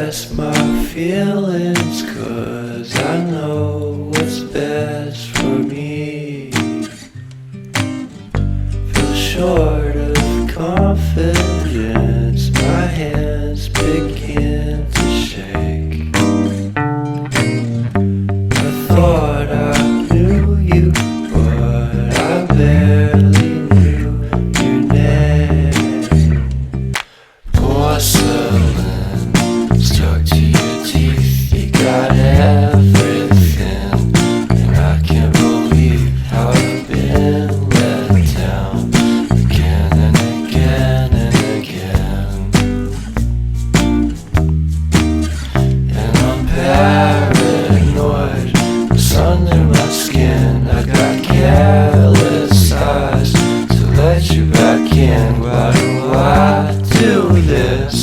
suppress my feelings, 'cause I know what's best for me. Feel short of confidence, my hands begin to shake. I thought I knew you, but I barely knew your name. Porcelain stuck to your teeth, you got everything, and I can't believe how I've been let down again and again and again. And I'm paranoid, what's under my skin? I got careless eyes to let you back in. Why do I do this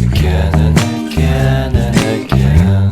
again and again and again?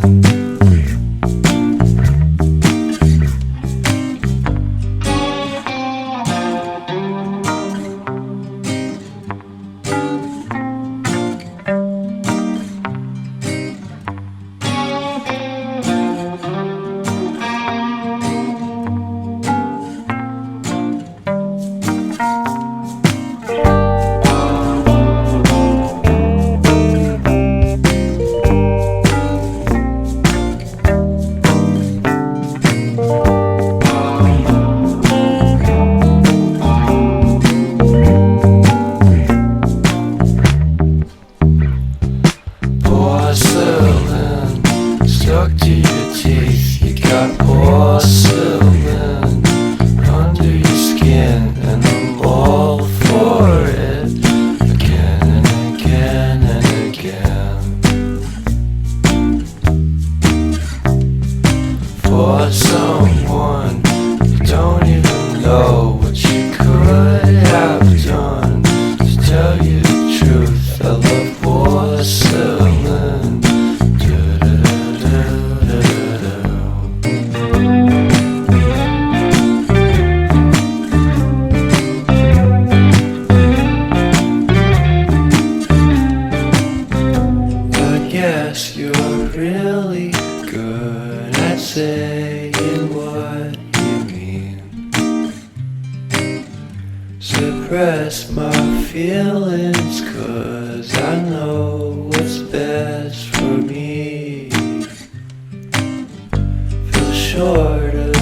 Porcelain stuck to your teeth, you got porcelain under your skin, and I'm all for it again and again and again. For someone you don't even know what you could have done. To tell you the truth, I love porcelain. I guess you're really good at saying what you mean. Suppress my feelings, 'cause I know what's best for me. Feel short of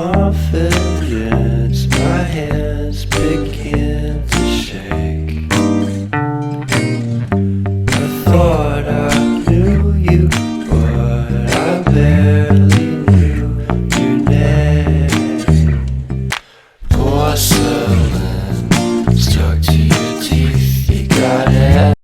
confidence, my hands begin to shake. I thought I knew you, but I barely